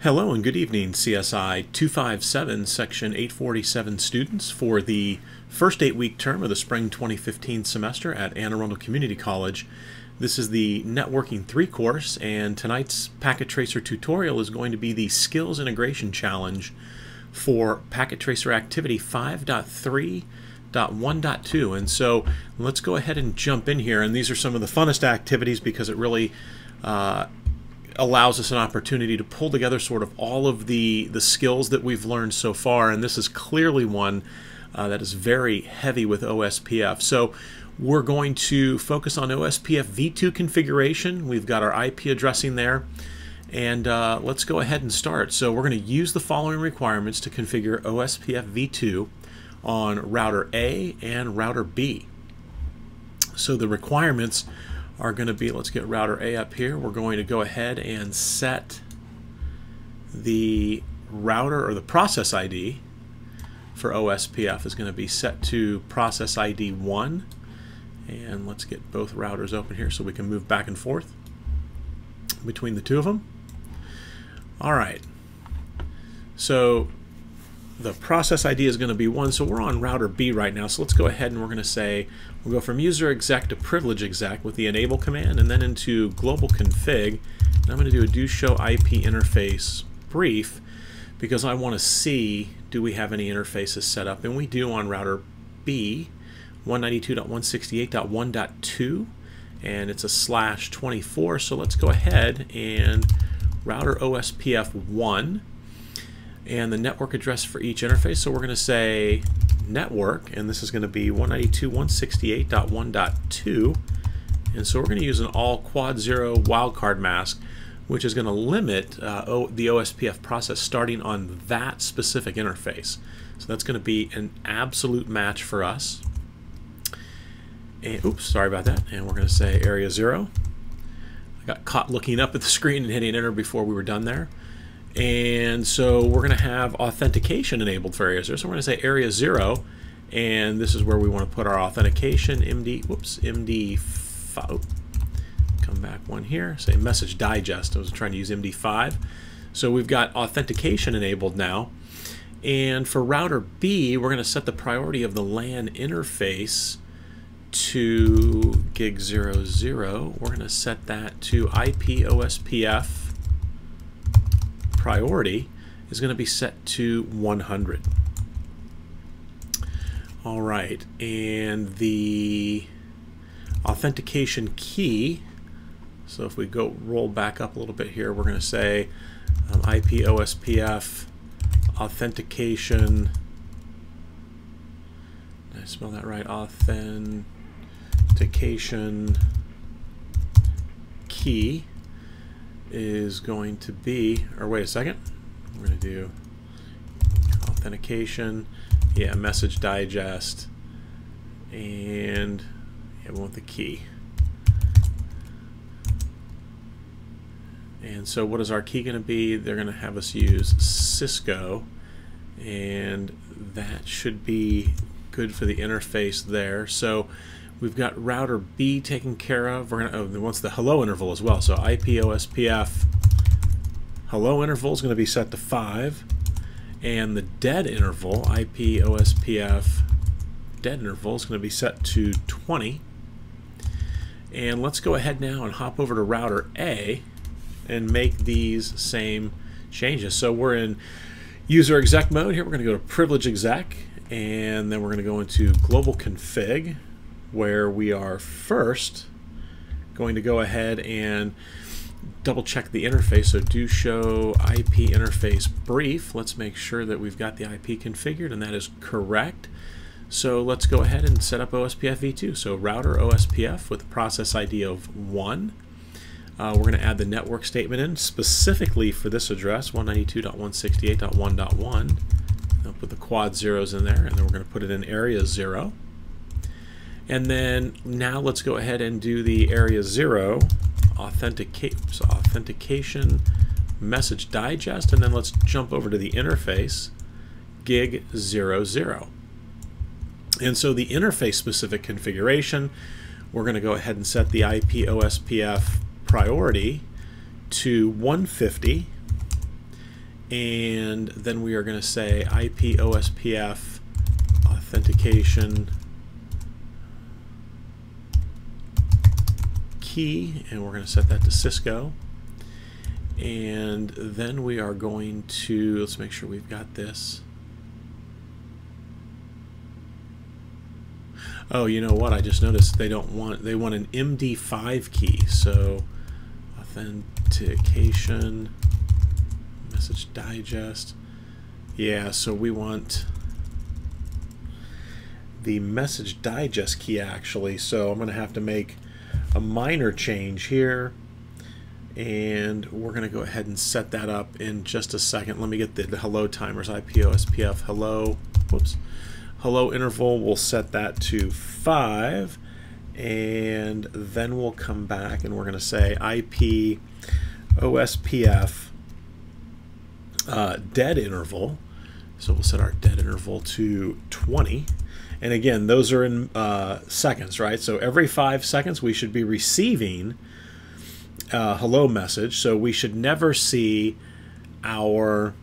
Hello and good evening, CSI257 Section 847 students for the first 8-week term of the spring 2015 semester at Anne Arundel Community College. This is the Networking 3 course, and tonight's PacketTracer tutorial is going to be the Skills Integration Challenge for PacketTracer Activity 5.3.1.2. And so let's go ahead and jump in here, and these are some of the funnest activities because it really allows us an opportunity to pull together sort of all of the skills that we've learned so far, and this is clearly one that is very heavy with OSPF. So we're going to focus on OSPF v2 configuration. We've got our IP addressing there, and let's go ahead and start. So we're going to use the following requirements to configure OSPF v2 on router A and router B. So the requirements are going to be, let's get router A up here. We're going to go ahead and set the router, or the process ID for OSPF is going to be set to process ID 1. And let's get both routers open here so we can move back and forth between the two of them. All right. So the process ID is going to be 1, so we're on router B right now. So let's go ahead and we're going to say, we'll go from user exec to privilege exec with the enable command, and then into global config. And I'm going to do a do show IP interface brief because I want to see, do we have any interfaces set up? And we do on router B, 192.168.1.2, and it's a /24. So let's go ahead and router OSPF 1. And the network address for each interface. So we're going to say network, and this is going to be 192.168.1.2. And so we're going to use an all quad 0 wildcard mask, which is going to limit the OSPF process starting on that specific interface. So that's going to be an absolute match for us. And oops, sorry about that. And we're going to say area 0. I got caught looking up at the screen and hitting enter before we were done there. And so we're going to have authentication enabled for area 0. So we're going to say area 0, and this is where we want to put our authentication, MD5. Come back one here, say message digest. I was trying to use MD5. So we've got authentication enabled now. And for router B, we're going to set the priority of the LAN interface to gig 00. We're going to set that to IP OSPF. Priority is going to be set to 100. All right, and the authentication key, so if we go roll back up a little bit here, we're going to say IP OSPF authentication, did I spell that right? Authentication key is going to be, or wait a second, we're going to do authentication, yeah, message digest, and yeah, we want the key. And so what is our key going to be? They're going to have us use Cisco, and that should be good for the interface there. So we've got router B taken care of. We're going to, it wants the hello interval as well. So IP OSPF hello interval is going to be set to 5. And the dead interval, IP OSPF dead interval, is going to be set to 20. And let's go ahead now and hop over to router A and make these same changes. So we're in user exec mode here. We're going to go to privilege exec, and then we're going to go into global config, where we are first going to go ahead and double check the interface. So do show IP interface brief. Let's make sure that we've got the IP configured, and that is correct. So let's go ahead and set up OSPF v2. So router OSPF with process ID of 1. We're going to add the network statement in specifically for this address, 192.168.1.1. I'll put the quad zeros in there, and then we're going to put it in area 0. And then now let's go ahead and do the area 0 authentication message digest, and then let's jump over to the interface gig 00. And so the interface specific configuration, we're going to go ahead and set the IP OSPF priority to 150, and then we are going to say IP OSPF authentication key, and we're going to set that to Cisco. And then we are going to, let's make sure we've got this. Oh, you know what? I just noticed they want an MD5 key. So authentication, message digest. Yeah, so we want the message digest key actually. So I'm going to have to make a minor change here, and we're going to go ahead and set that up in just a second. Let me get the hello timers. IP OSPF hello. Whoops. Hello interval, we'll set that to 5, and then we'll come back and we're going to say IP OSPF dead interval. So we'll set our dead interval to 20. And again, those are in seconds, right? So every 5 seconds we should be receiving a hello message. So we should never see our,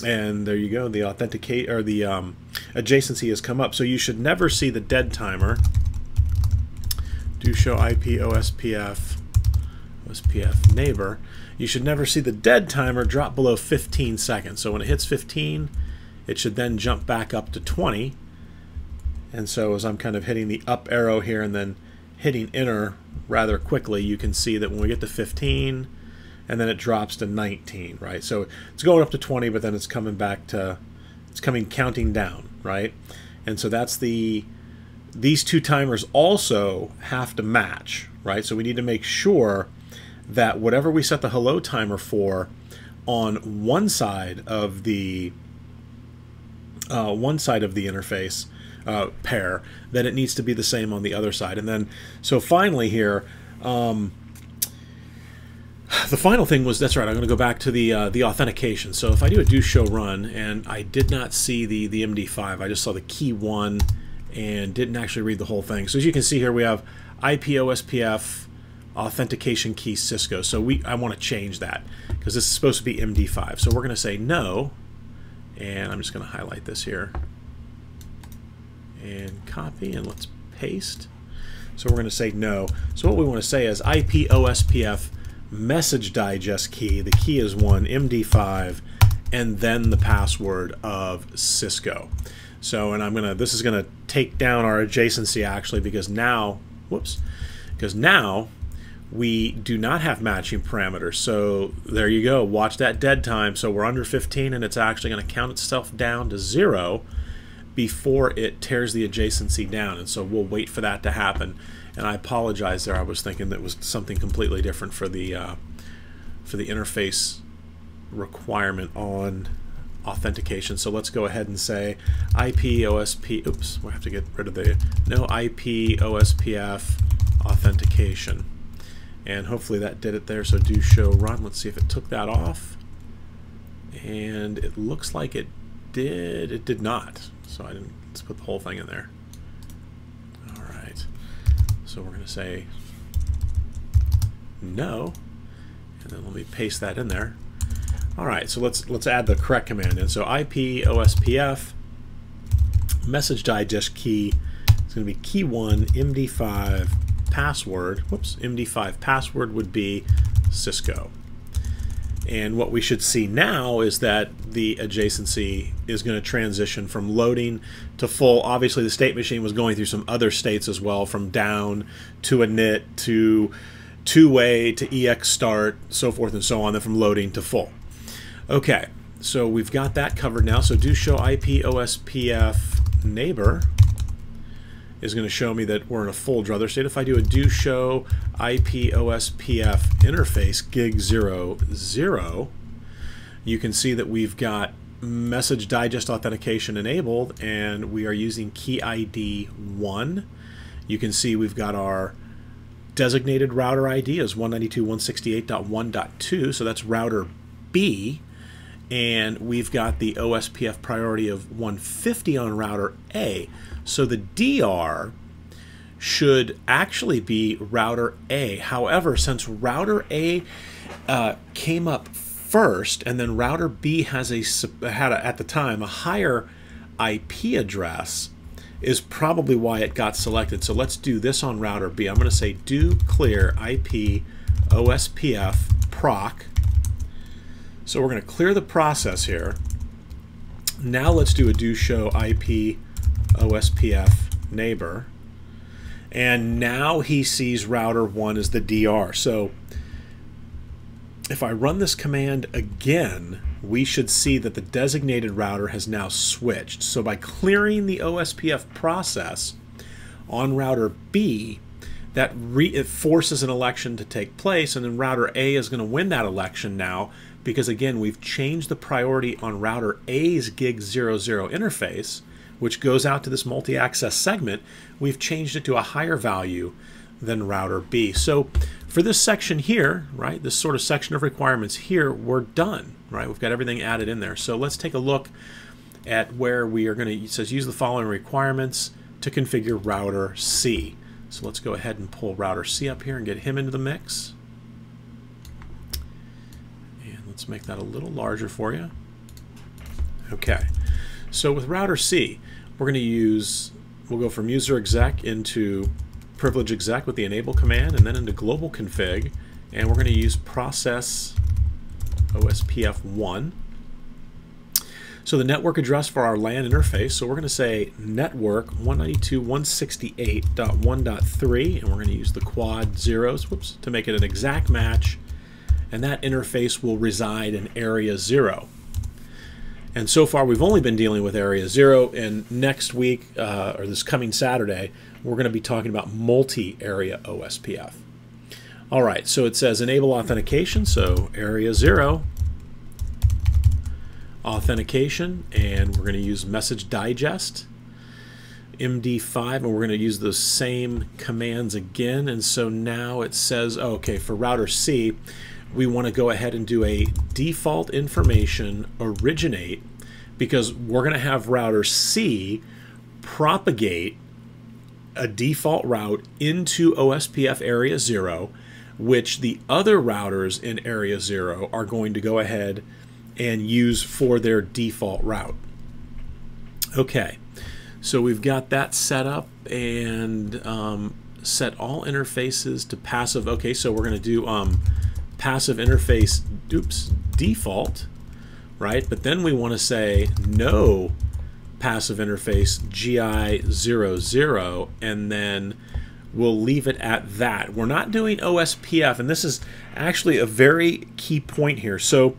and there you go, the authenticate or the adjacency has come up. So you should never see the dead timer. Do show IP OSPF neighbor. You should never see the dead timer drop below 15 seconds. So when it hits 15, it should then jump back up to 20. And so as I'm kind of hitting the up arrow here and then hitting enter rather quickly, you can see that when we get to 15, and then it drops to 19, right? So it's going up to 20, but then it's coming back to, it's counting down, right? And so that's these two timers also have to match, right? So we need to make sure that whatever we set the hello timer for on one side of the interface pair, that it needs to be the same on the other side. And then, so finally here, the final thing was, that's right, I'm going to go back to the authentication. So if I do a do show run, and I did not see the MD5, I just saw the key 1 and didn't actually read the whole thing. So as you can see here, we have IP OSPF authentication key Cisco. So I want to change that because this is supposed to be MD5. So we're going to say no, and I'm just going to highlight this here and copy, and let's paste. So we're going to say no. So what we want to say is IP OSPF message digest key. The key is 1, MD5, and then the password of Cisco. So, and this is going to take down our adjacency actually, because now, because now we do not have matching parameters. So there you go. Watch that dead time. So we're under 15, and it's actually going to count itself down to 0 before it tears the adjacency down. And so we'll wait for that to happen. And I apologize there. I was thinking that was something completely different for the interface requirement on authentication. So let's go ahead and say IP OSP. Oops, we have to get rid of the no IP OSPF authentication. And hopefully that did it there. So do show run. Let's see if it took that off. And it looks like it did. It did not. So I didn't. Let's put the whole thing in there. All right. So we're going to say no, and then let me paste that in there. All right. So let's add the correct command in. So IP OSPF message digest key. It's going to be key 1 MD5 password. Whoops. MD5 password would be Cisco. And what we should see now is that the adjacency is going to transition from loading to full. Obviously, the state machine was going through some other states as well, from down to init to two-way to EX start, so forth and so on, then from loading to full. Okay, so we've got that covered now. So do show IP OSPF neighbor is going to show me that we're in a full druther state. If I do a do show IP OSPF interface gig 00, you can see that we've got message digest authentication enabled, and we are using key ID 1. You can see we've got our designated router ID as 192.168.1.2, so that's router B, and we've got the OSPF priority of 150 on router A. So the DR should actually be router A. However, since router A came up first, and then router B had at the time a higher IP address, is probably why it got selected. So let's do this on router B. I'm going to say do clear IP OSPF proc. So we're going to clear the process here. Now let's do a do show IP OSPF neighbor. And now he sees router 1 as the DR. So if I run this command again, we should see that the designated router has now switched. So by clearing the OSPF process on router B, it forces an election to take place, and then router A is going to win that election now because, again, we've changed the priority on router A's gig 00 interface, which goes out to this multi-access segment. We've changed it to a higher value than router B. So for this section here, right, this sort of section of requirements here, we're done, right? We've got everything added in there. So let's take a look at where we are going to, it says use the following requirements to configure router C. So let's go ahead and pull router C up here and get him into the mix. And let's make that a little larger for you. Okay, so with router C, we're going to use, we'll go from user exec into privilege exec with the enable command, and then into global config, and we're going to use process OSPF 1. So the network address for our LAN interface, so we're going to say network 192.168.1.3, and we're going to use the quad zeros, whoops, to make it an exact match, and that interface will reside in area 0. And so far we've only been dealing with area 0, and next week, or this coming Saturday, we're going to be talking about multi-area OSPF. All right, so it says enable authentication, so area 0, authentication, and we're going to use message digest, MD5, and we're going to use those same commands again. And so now it says, okay, for router C, we want to go ahead and do a default information originate, because we're going to have router C propagate a default route into OSPF area 0, which the other routers in area 0 are going to go ahead and use for their default route. Okay, so we've got that set up, and set all interfaces to passive. Okay, so we're going to do passive interface, default, right? But then we want to say no passive interface GI00, and then we'll leave it at that. We're not doing OSPF, and this is actually a very key point here. So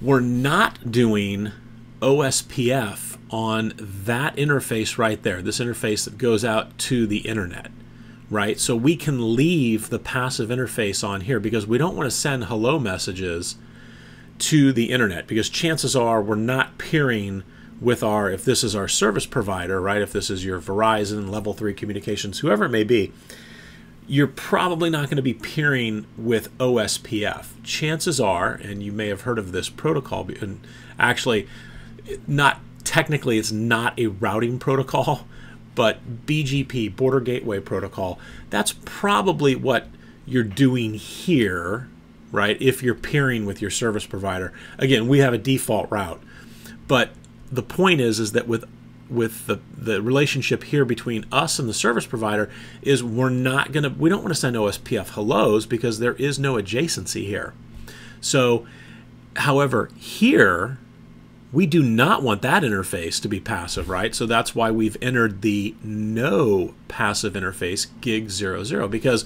we're not doing OSPF on that interface right there, this interface that goes out to the internet, right? So we can leave the passive interface on here because we don't want to send hello messages to the internet, because chances are we're not peering with our, if this is our service provider, right? If this is your Verizon, Level 3 Communications, whoever it may be, you're probably not going to be peering with OSPF. Chances are, and you may have heard of this protocol, and actually, not technically, it's not a routing protocol, but BGP, Border Gateway Protocol, that's probably what you're doing here, right? If you're peering with your service provider. Again, we have a default route, but the point is that with the relationship here between us and the service provider is we don't want to send OSPF hellos because there is no adjacency here. So, however, here we do not want that interface to be passive, right? So that's why we've entered the no passive interface gig 00, because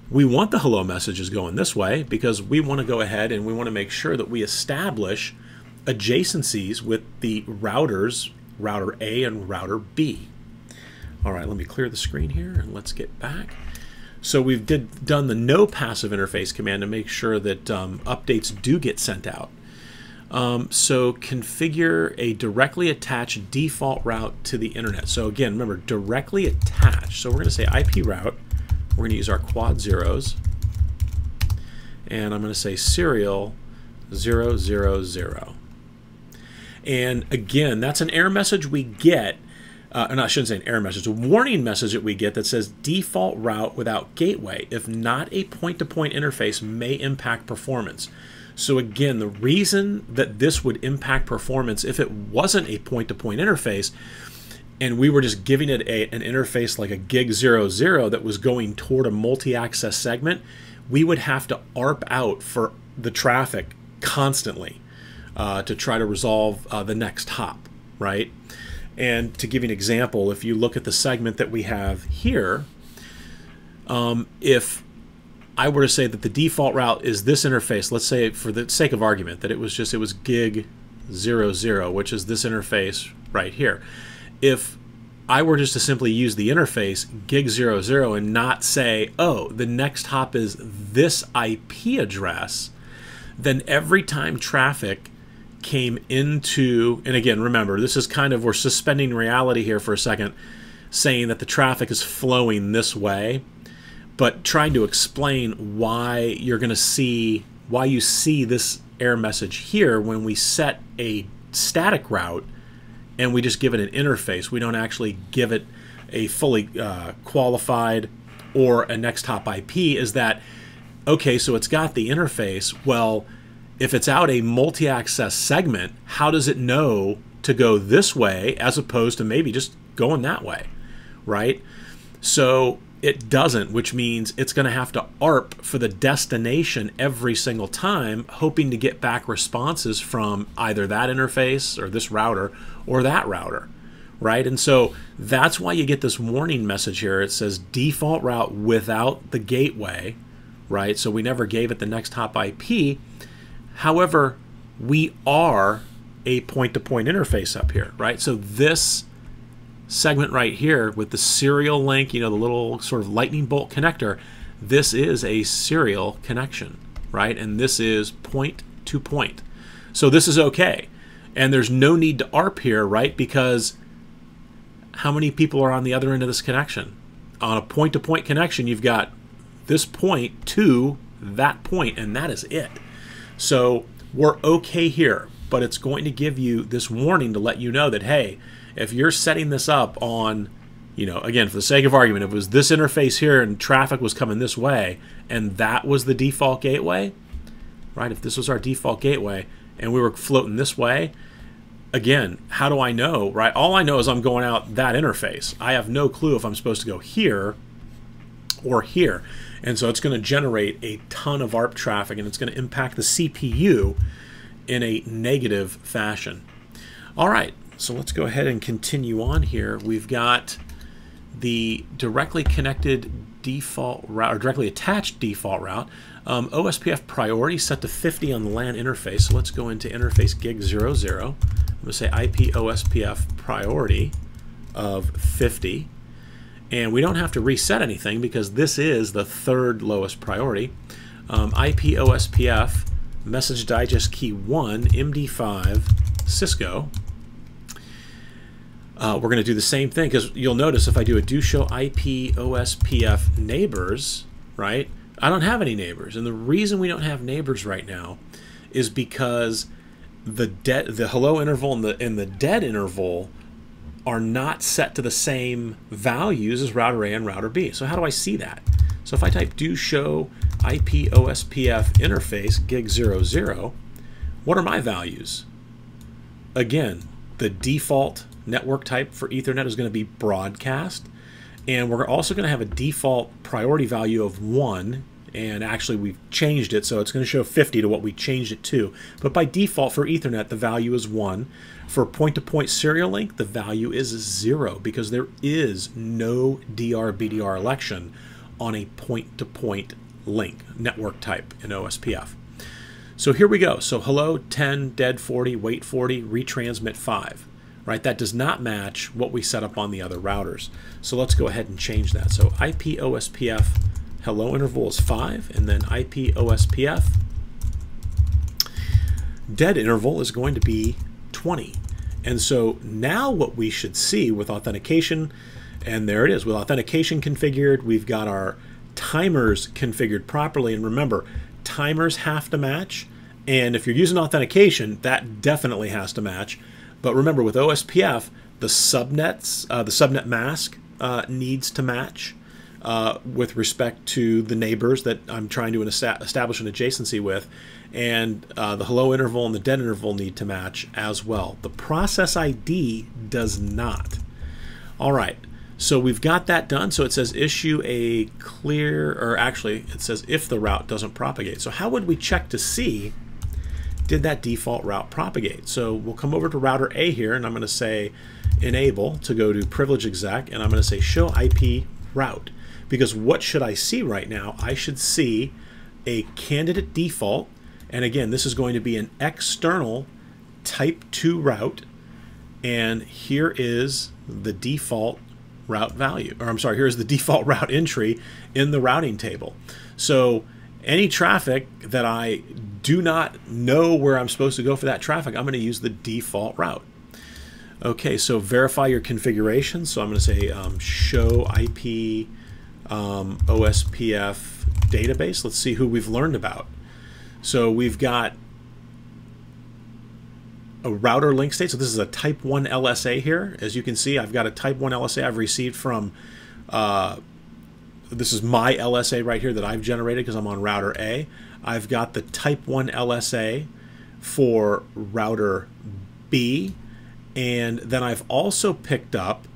we want the hello messages going this way, because we want to go ahead and we want to make sure that we establish adjacencies with the routers, router A and router B. All right, let me clear the screen here and let's get back. So we've done the no passive interface command to make sure that updates do get sent out. So configure a directly attached default route to the internet. So again, remember, directly attached. So we're going to say IP route. We're going to use our quad zeros. And I'm going to say serial 000. And again, that's an error message we get. No, I shouldn't say an error message. A warning message that we get that says default route without gateway. If not a point-to-point interface may impact performance. So again, the reason that this would impact performance if it wasn't a point-to-point interface and we were just giving it an interface like a gig 00 that was going toward a multi-access segment, we would have to ARP out for the traffic constantly to try to resolve the next hop, right? And to give you an example, if you look at the segment that we have here, if I were to say that the default route is this interface, let's say for the sake of argument that it was gig 00, which is this interface right here. If I were just to simply use the interface gig 00 and not say, oh, the next hop is this IP address, then every time traffic came into, and again, remember, this is kind of, we're suspending reality here for a second, saying that the traffic is flowing this way, but trying to explain why you're going to see, why you see this error message here when we set a static route and we just give it an interface. We don't actually give it a fully qualified or a next hop IP, is that, okay, so it's got the interface. Well, if it's out a multi-access segment, how does it know to go this way as opposed to maybe just going that way, right? So it doesn't, which means it's going to have to ARP for the destination every single time, hoping to get back responses from either that interface or this router or that router, right? And so that's why you get this warning message here. It says default route without the gateway, right? So we never gave it the next hop IP. However, we are a point-to-point interface up here, right? So this segment right here with the serial link, you know, the little sort of lightning bolt connector, this is a serial connection, right? And this is point-to-point. So this is okay. And there's no need to ARP here, right? Because how many people are on the other end of this connection? On a point-to-point connection, you've got this point to that point, and that is it. So we're okay here, but it's going to give you this warning to let you know that, hey, if you're setting this up on, you know, again, for the sake of argument, if it was this interface here and traffic was coming this way and that was the default gateway, right? If this was our default gateway and we were floating this way, again, how do I know, right? All I know is I'm going out that interface. I have no clue if I'm supposed to go here or here. And so it's going to generate a ton of ARP traffic and it's going to impact the CPU in a negative fashion. All right, so let's go ahead and continue on here. We've got the directly connected default route, or directly attached default route. OSPF priority set to 50 on the LAN interface. So let's go into interface gig 00. I'm going to say IP OSPF priority of 50. And we don't have to reset anything because this is the third lowest priority. IP OSPF message digest key 1 MD5 Cisco. We're going to do the same thing because you'll notice if I do a do show IP OSPF neighbors, right? I don't have any neighbors, and the reason we don't have neighbors right now is because the hello interval and the dead interval are not set to the same values as router A and router B. So how do I see that? So if I type do show IP OSPF interface gig 00, what are my values? Again, the default network type for Ethernet is going to be broadcast, and we're also going to have a default priority value of 1, and actually we've changed it, so it's going to show 50 to what we changed it to. But by default for Ethernet, the value is 1. For point-to-point serial link, the value is 0 because there is no DR/BDR election on a point-to-point link network type in OSPF. So here we go. So hello 10, dead 40, wait 40, retransmit 5. Right? That does not match what we set up on the other routers. So let's go ahead and change that. So IP OSPF hello interval is 5, and then IP OSPF dead interval is going to be 20. And so now what we should see with authentication, and there it is, with authentication configured, we've got our timers configured properly. And remember, timers have to match, and if you're using authentication, that definitely has to match. But remember, with OSPF, the subnets, the subnet mask needs to match. with respect to the neighbors that I'm trying to establish an adjacency with, and the hello interval and the dead interval need to match as well. The process ID does not. All right, so we've got that done. So it says issue a clear, or actually it says if the route doesn't propagate. So how would we check to see, did that default route propagate? So we'll come over to router A here, and I'm going to say enable to go to privilege exec, and I'm going to say show IP route. Because what should I see right now? I should see a candidate default, and again, this is going to be an external type 2 route, and here is the default route value, or I'm sorry, here's the default route entry in the routing table. So any traffic that I do not know where I'm supposed to go for that traffic, I'm going to use the default route. Okay, so verify your configuration. So I'm going to say show IP OSPF database. Let's see who we've learned about. So we've got a router link state. So this is a type 1 LSA here. As you can see, I've got a type 1 LSA I've received from, this is my LSA right here that I've generated because I'm on router A. I've got the type 1 LSA for router B, and then I've also picked up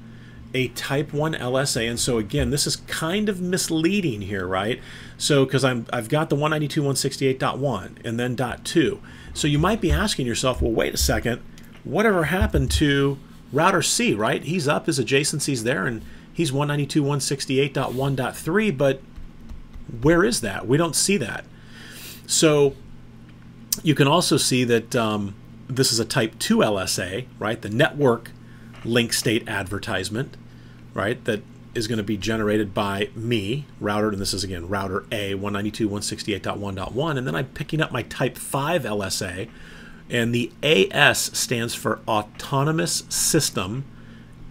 a type 1 LSA, and so again, this is kind of misleading here, right? So because I've got the 192.168.1 and then .2. So you might be asking yourself, well, wait a second, whatever happened to router C, right? He's up, his adjacencies there, and he's 192.168.1.3, but where is that? We don't see that. So you can also see that this is a type 2 LSA, right? The network link state advertisement, right? That is going to be generated by me, router, and this is again router A, 192.168.1.1, and then I'm picking up my type 5 LSA, and the AS stands for Autonomous System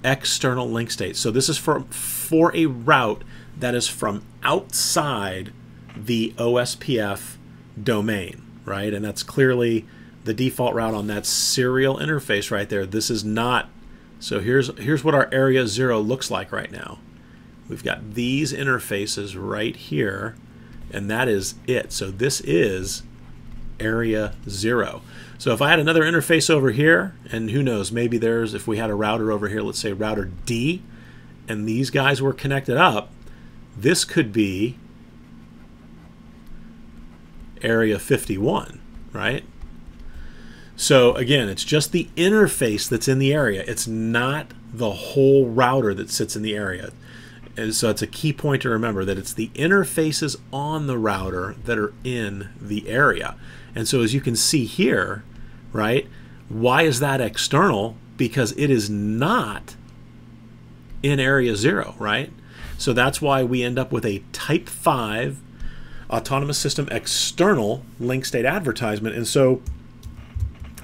External Link State. So this is for a route that is from outside the OSPF domain, right? And that's clearly the default route on that serial interface right there. This is not. So here's what our area 0 looks like right now. We've got these interfaces right here, and that is it. So this is area 0. So if I had another interface over here, and who knows, maybe there's, if we had a router over here, let's say router D, and these guys were connected up, this could be area 51, right? So again, it's just the interface that's in the area. It's not the whole router that sits in the area. And so it's a key point to remember that it's the interfaces on the router that are in the area. And so as you can see here, right, why is that external? Because it is not in area 0, right? So that's why we end up with a type 5 autonomous system external link state advertisement. And so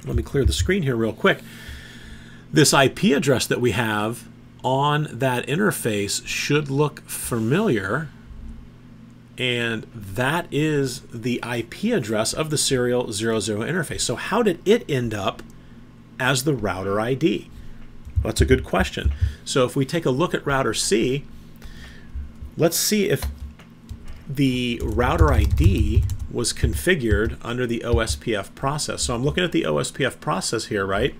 let me clear the screen here real quick. This IP address that we have on that interface should look familiar, and that is the IP address of the serial 00 interface. So how did it end up as the router ID? Well, that's a good question. So if we take a look at router C, let's see if the router ID was configured under the OSPF process. So I'm looking at the OSPF process here, right?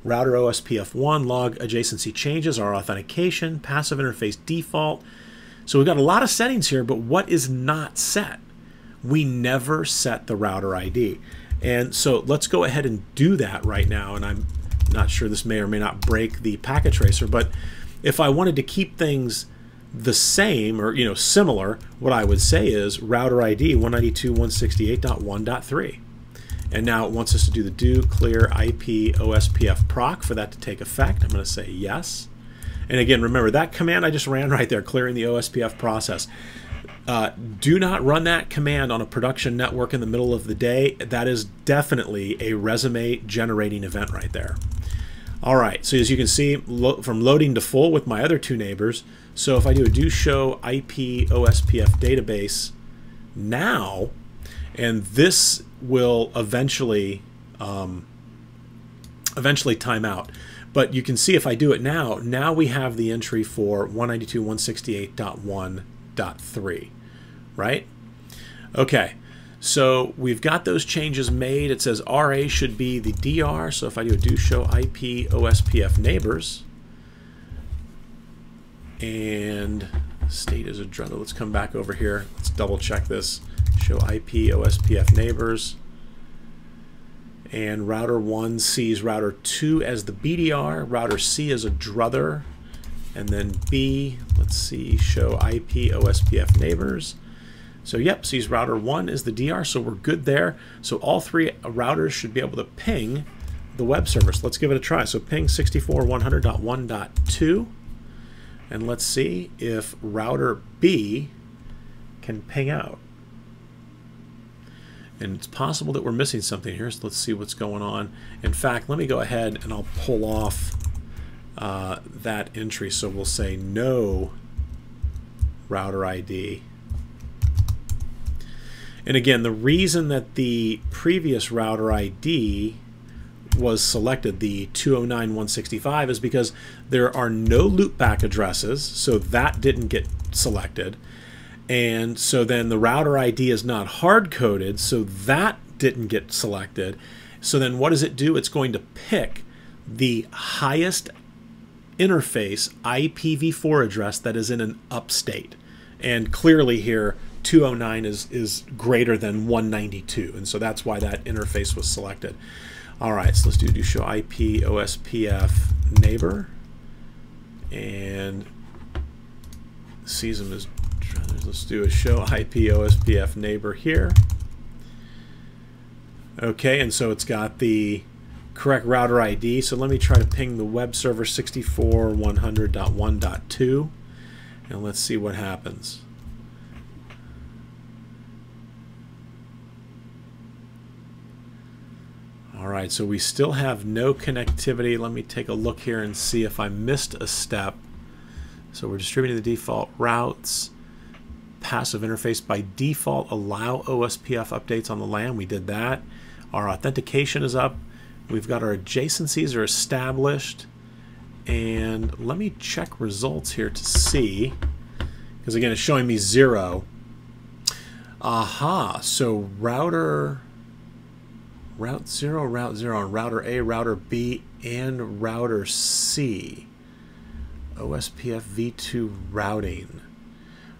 Router OSPF1, log adjacency changes, our authentication, passive interface default. So we've got a lot of settings here, but what is not set? We never set the router ID. And so let's go ahead and do that right now. And I'm not sure, this may or may not break the PacketTracer, but if I wanted to keep things the same, or similar, what I would say is router ID 192.168.1.3. And now it wants us to do the do clear IP OSPF proc for that to take effect. I'm going to say yes. And again, remember that command I just ran right there, clearing the OSPF process. Do not run that command on a production network in the middle of the day. That is definitely a resume generating event right there. All right, so as you can see, from loading to full with my other two neighbors, so if I do a do show IP OSPF database now, and this will eventually time out. But you can see if I do it now, now we have the entry for 192.168.1 100.3, right? Okay, so we've got those changes made. It says RA should be the DR, so if I do show IP OSPF neighbors, and state is a drug. Let's come back over here. Let's double check this. Show IP OSPF neighbors. And router 1 sees router 2 as the BDR, router C as a druther, and then B, let's see, show IP OSPF neighbors. So yep, sees router 1 is the DR, so we're good there. So all three routers should be able to ping the web server. So let's give it a try. So ping 64.100.1.2. And let's see if router B can ping out. And it's possible that we're missing something here, so let's see what's going on. In fact, let me go ahead and I'll pull off that entry. So we'll say no router ID. And again, the reason that the previous router ID was selected, the 209.165, is because there are no loopback addresses, so that didn't get selected. And so then the router ID is not hard-coded, so that didn't get selected. So then what does it do? It's going to pick the highest interface IPv4 address that is in an upstate. And clearly here, 209 is greater than 192, and so that's why that interface was selected. All right, so let's do show IP OSPF neighbor, and sees them as druthers. Let's do a show IP OSPF neighbor here. Okay, and so it's got the correct router ID. So let me try to ping the web server 64.100.1.2, and let's see what happens. All right, so we still have no connectivity. Let me take a look here and see if I missed a step. So we're distributing the default routes. Passive interface by default allow OSPF updates on the LAN. We did that. Our authentication is up. We've got our adjacencies are established. And let me check results here to see, because again, it's showing me 0. Aha, so route 0 on router A, router B, and router C. OSPF v2 routing.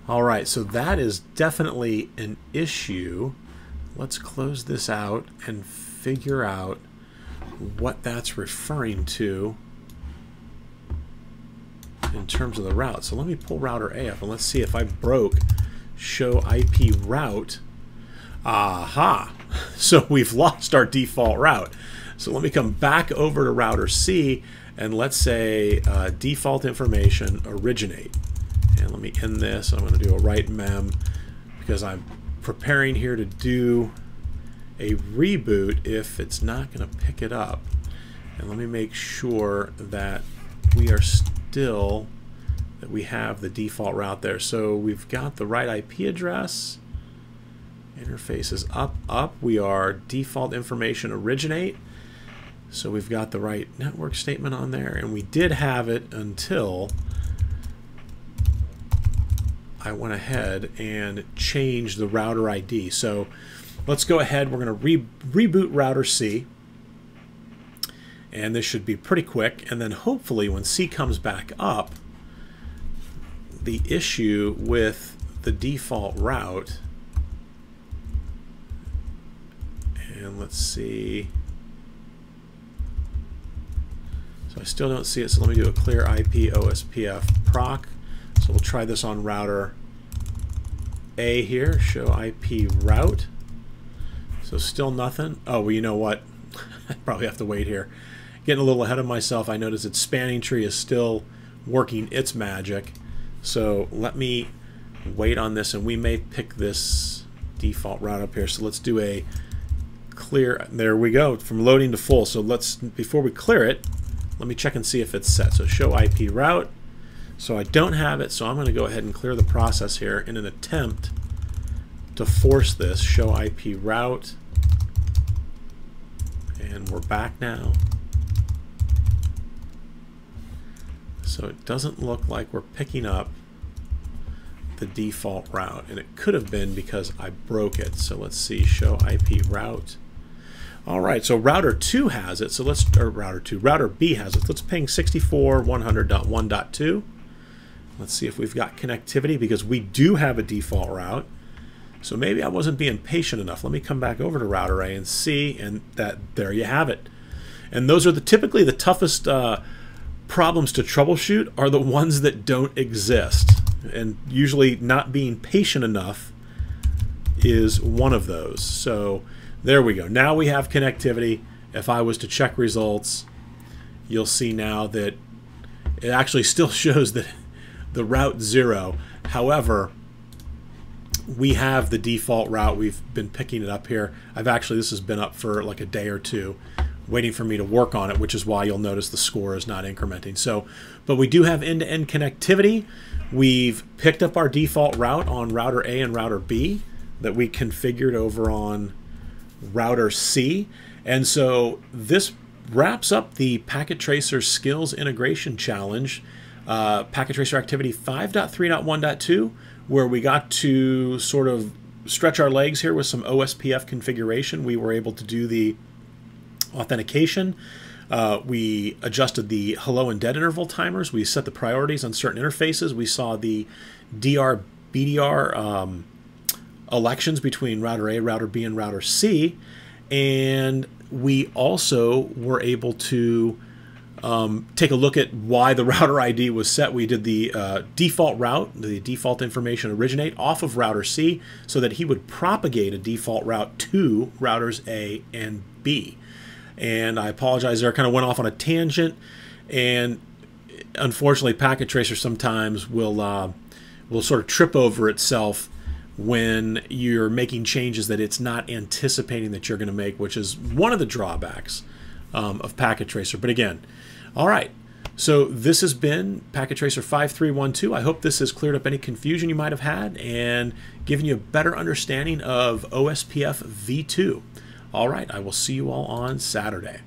All right, so that is definitely an issue. Let's close this out and figure out what that's referring to in terms of the route. So let me pull router A up and let's see if I broke show IP route. Aha! So we've lost our default route. So let me come back over to router C and let's say default information originate. And let me end this. I'm going to do a write mem because I'm preparing here to do a reboot if it's not going to pick it up. And let me make sure that we are still, that we have the default route there. So we've got the right IP address. Interface is up. We are default information originate. So we've got the right network statement on there. And we did have it until I went ahead and changed the router ID. So let's go ahead. We're going to reboot router C. And this should be pretty quick. And then hopefully when C comes back up, the issue with the default route, and let's see. So I still don't see it. So let me do a clear IP OSPF proc. So we'll try this on router A here, show IP route. So still nothing. Oh, well, you know what? I probably have to wait here. Getting a little ahead of myself. I notice its spanning tree is still working its magic. So let me wait on this, and we may pick this default route up here. So let's do a clear. There we go, from loading to full. So let's, before we clear it, let me check and see if it's set. So show IP route. So I don't have it, so I'm going to go ahead and clear the process here in an attempt to force this. Show IP route. And we're back now. So it doesn't look like we're picking up the default route, and it could have been because I broke it. So let's see, show IP route. All right, so router 2 has it. So let's, or router B has it. Let's ping 64.100.1.2. Let's see if we've got connectivity, because we do have a default route. So maybe I wasn't being patient enough. Let me come back over to router A and see, and that there you have it. And those are typically the toughest problems to troubleshoot, are the ones that don't exist. And usually not being patient enough is one of those. So there we go. Now we have connectivity. If I was to check results, you'll see now that it actually still shows that the route 0. However, we have the default route. We've been picking it up here. This has been up for like a day or two, waiting for me to work on it, which is why you'll notice the score is not incrementing. So, but we do have end-to-end connectivity. We've picked up our default route on router A and router B that we configured over on router C. And so this wraps up the PacketTracer Skills Integration Challenge, PacketTracer Activity 5.3.1.2, where we got to sort of stretch our legs here with some OSPF configuration. We were able to do the authentication. We adjusted the hello and dead interval timers. We set the priorities on certain interfaces. We saw the DR, BDR elections between router A, router B, and router C. And we also were able to take a look at why the router ID was set. We did the default route, the default information originate off of router C, so that he would propagate a default route to routers A and B. And I apologize there, I kind of went off on a tangent, and unfortunately PacketTracer sometimes will sort of trip over itself when you're making changes that it's not anticipating that you're going to make, which is one of the drawbacks of PacketTracer. But again, all right, so this has been PacketTracer 5312. I hope this has cleared up any confusion you might have had and given you a better understanding of OSPF v2. All right, I will see you all on Saturday.